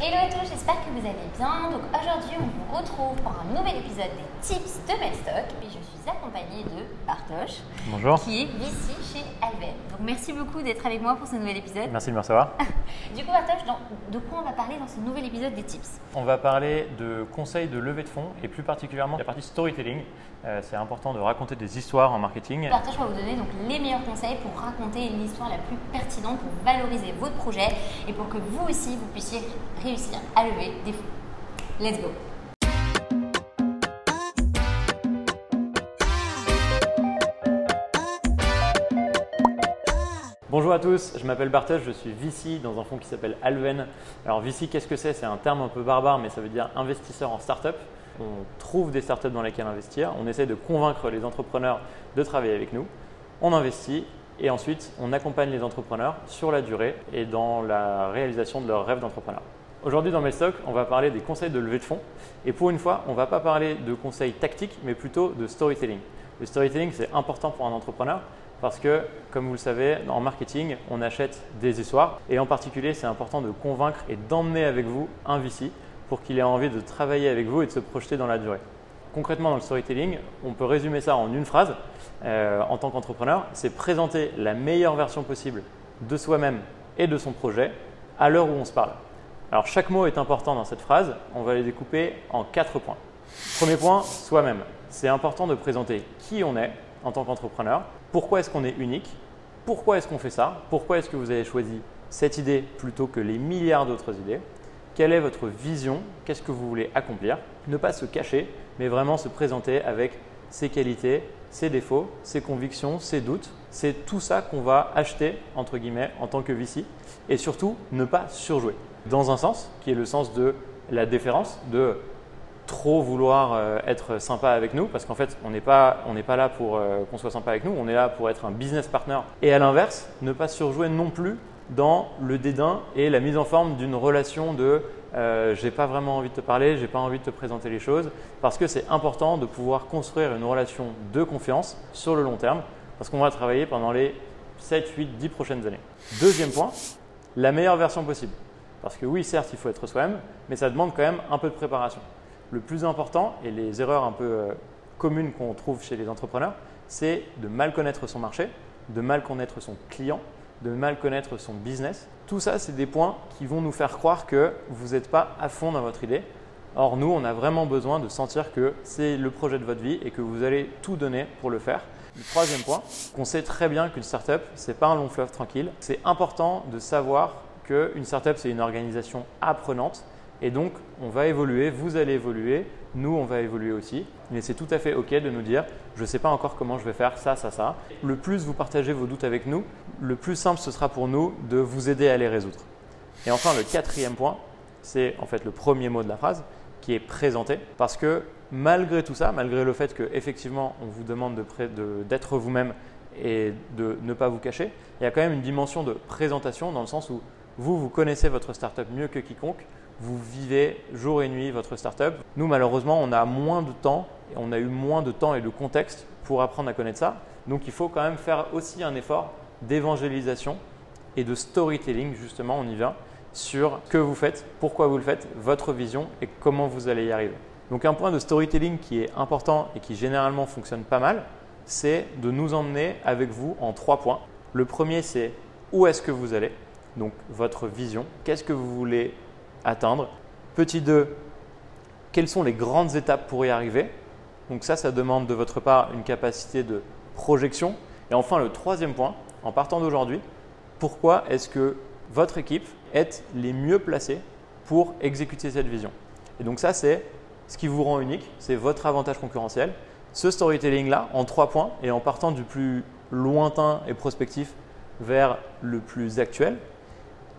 Hello à tous, j'espère que vous allez bien. Donc aujourd'hui, on vous retrouve pour un nouvel épisode des tips de Medstock. Et je suis accompagnée de Bartosz, Bonjour. Qui est VC chez Alven. Donc merci beaucoup d'être avec moi pour ce nouvel épisode. Merci de me recevoir. Du coup, Bartosz, de quoi on va parler dans ce nouvel épisode des tips? On va parler de conseils de levée de fonds et plus particulièrement la partie storytelling. C'est important de raconter des histoires en marketing. Bartosz va vous donner donc les meilleurs conseils pour raconter l'histoire la plus pertinente pour valoriser votre projet et pour que vous aussi vous puissiez réussir à lever des fonds. Let's go! Bonjour à tous, je m'appelle Bartosz, je suis VC dans un fonds qui s'appelle Alven. Alors VC, qu'est-ce que c'est? C'est un terme un peu barbare, mais ça veut dire investisseur en start-up. On trouve des startups dans lesquelles investir, on essaie de convaincre les entrepreneurs de travailler avec nous, on investit et ensuite on accompagne les entrepreneurs sur la durée et dans la réalisation de leurs rêves d'entrepreneur. Aujourd'hui dans Medstock, on va parler des conseils de levée de fonds et pour une fois, on ne va pas parler de conseils tactiques mais plutôt de storytelling. Le storytelling, c'est important pour un entrepreneur parce que, comme vous le savez, en marketing, on achète des histoires et en particulier, c'est important de convaincre et d'emmener avec vous un VC pour qu'il ait envie de travailler avec vous et de se projeter dans la durée. Concrètement, dans le storytelling, on peut résumer ça en une phrase en tant qu'entrepreneur, c'est présenter la meilleure version possible de soi-même et de son projet à l'heure où on se parle. Alors, chaque mot est important dans cette phrase, on va les découper en 4 points. Premier point, soi-même. C'est important de présenter qui on est en tant qu'entrepreneur, pourquoi est-ce qu'on est unique, pourquoi est-ce qu'on fait ça, pourquoi est-ce que vous avez choisi cette idée plutôt que les milliards d'autres idées. Quelle est votre vision? Qu'est-ce que vous voulez accomplir? Ne pas se cacher, mais vraiment se présenter avec ses qualités, ses défauts, ses convictions, ses doutes. C'est tout ça qu'on va acheter, entre guillemets, en tant que VC. Et surtout, ne pas surjouer. Dans un sens, qui est le sens de la déférence, de trop vouloir être sympa avec nous, parce qu'en fait, on n'est pas là pour qu'on soit sympa avec nous, on est là pour être un business partner. Et à l'inverse, ne pas surjouer non plus dans le dédain et la mise en forme d'une relation de j'ai pas vraiment envie de te parler, j'ai pas envie de te présenter les choses, parce que c'est important de pouvoir construire une relation de confiance sur le long terme, parce qu'on va travailler pendant les 7, 8, 10 prochaines années. Deuxième point, la meilleure version possible. Parce que oui, certes, il faut être soi-même, mais ça demande quand même un peu de préparation. Le plus important, et les erreurs un peu communes qu'on trouve chez les entrepreneurs, c'est de mal connaître son marché, de mal connaître son client, de mal connaître son business. Tout ça, c'est des points qui vont nous faire croire que vous n'êtes pas à fond dans votre idée. Or, nous, on a vraiment besoin de sentir que c'est le projet de votre vie et que vous allez tout donner pour le faire. Le troisième point, qu'on sait très bien qu'une startup, ce n'est pas un long fleuve tranquille. C'est important de savoir qu'une startup, c'est une organisation apprenante. Et donc, on va évoluer, vous allez évoluer, nous, on va évoluer aussi. Mais c'est tout à fait OK de nous dire « je ne sais pas encore comment je vais faire ça, ça, ça ». Le plus vous partagez vos doutes avec nous, le plus simple ce sera pour nous de vous aider à les résoudre. Et enfin, le quatrième point, c'est en fait le premier mot de la phrase qui est « présenter ». Parce que malgré tout ça, malgré le fait qu'effectivement, on vous demande d'être vous-même et de ne pas vous cacher, il y a quand même une dimension de présentation dans le sens où vous connaissez votre startup mieux que quiconque. Vous vivez jour et nuit votre startup. Nous, malheureusement, on a moins de temps et on a eu moins de temps et de contexte pour apprendre à connaître ça. Donc, il faut quand même faire aussi un effort d'évangélisation et de storytelling, justement, on y vient, sur ce que vous faites, pourquoi vous le faites, votre vision et comment vous allez y arriver. Donc, un point de storytelling qui est important et qui généralement fonctionne pas mal, c'est de nous emmener avec vous en 3 points. Le premier, c'est où est-ce que vous allez? Donc, votre vision. Qu'est-ce que vous voulez atteindre. Petit 2, quelles sont les grandes étapes pour y arriver? Donc ça demande de votre part une capacité de projection. Et enfin, le troisième point, en partant d'aujourd'hui, pourquoi est-ce que votre équipe est les mieux placés pour exécuter cette vision? Et donc ça, c'est ce qui vous rend unique, c'est votre avantage concurrentiel. Ce storytelling-là, en 3 points, et en partant du plus lointain et prospectif vers le plus actuel,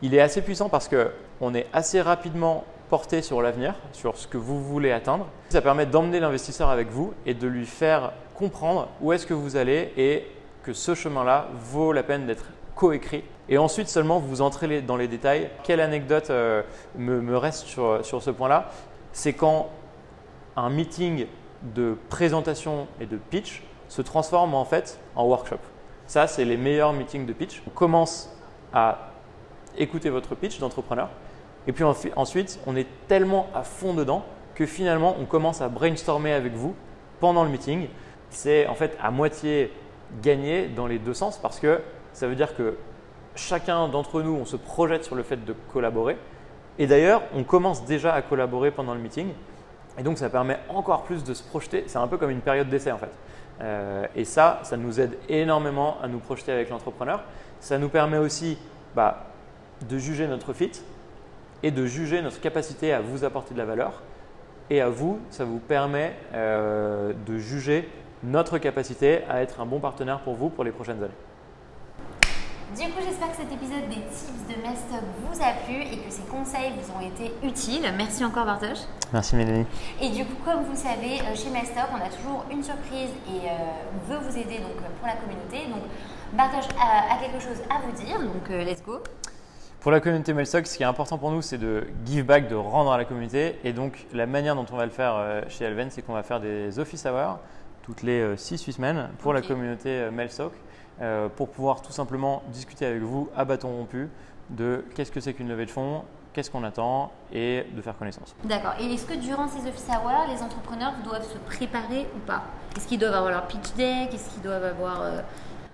il est assez puissant parce qu'on est assez rapidement porté sur l'avenir, sur ce que vous voulez atteindre. Ça permet d'emmener l'investisseur avec vous et de lui faire comprendre où est-ce que vous allez et que ce chemin-là vaut la peine d'être coécrit. Et ensuite seulement, vous entrez dans les détails. Quelle anecdote me reste sur ce point-là? C'est quand un meeting de présentation et de pitch se transforme en fait en workshop. Ça, c'est les meilleurs meetings de pitch. On commence à écouter votre pitch d'entrepreneur Et puis ensuite, on est tellement à fond dedans que finalement, on commence à brainstormer avec vous pendant le meeting. C'est en fait à moitié gagné dans les deux sens parce que ça veut dire que chacun d'entre nous, on se projette sur le fait de collaborer. Et d'ailleurs, on commence déjà à collaborer pendant le meeting. Et donc, ça permet encore plus de se projeter. C'est un peu comme une période d'essai en fait. Et ça nous aide énormément à nous projeter avec l'entrepreneur. Ça nous permet aussi de juger notre fit et de juger notre capacité à vous apporter de la valeur. Et à vous, ça vous permet de juger notre capacité à être un bon partenaire pour vous pour les prochaines années. Du coup, j'espère que cet épisode des tips de Melstock vous a plu et que ces conseils vous ont été utiles. Merci encore Bartosz. Merci Mélanie. Et du coup, comme vous savez, chez Melstock, on a toujours une surprise et on veut vous aider donc, pour la communauté. Donc Bartosz a quelque chose à vous dire, donc let's go. Pour la communauté Melstock, ce qui est important pour nous, c'est de give back, de rendre à la communauté. Et donc, la manière dont on va le faire chez Alven, c'est qu'on va faire des office hours toutes les 6-8 semaines pour la communauté Melstock. Pour pouvoir tout simplement discuter avec vous à bâton rompu de qu'est-ce que c'est qu'une levée de fonds, qu'est-ce qu'on attend et de faire connaissance. D'accord. Et est-ce que durant ces office hours, les entrepreneurs doivent se préparer ou pas? Est-ce qu'ils doivent avoir leur pitch deck? Est-ce qu'ils doivent avoir…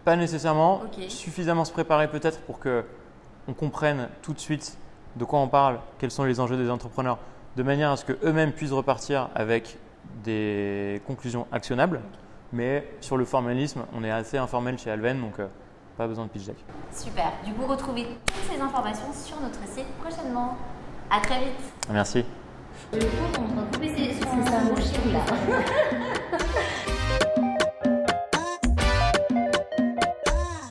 Pas nécessairement. Suffisamment se préparer peut-être pour qu'on comprenne tout de suite de quoi on parle, quels sont les enjeux des entrepreneurs, de manière à ce qu'eux-mêmes puissent repartir avec des conclusions actionnables. Mais sur le formalisme, on est assez informel chez Alven, donc pas besoin de pitch deck. Super. Du coup, retrouvez toutes ces informations sur notre site prochainement. À très vite. Merci. Le coup, on va couper ces sons chez vous là.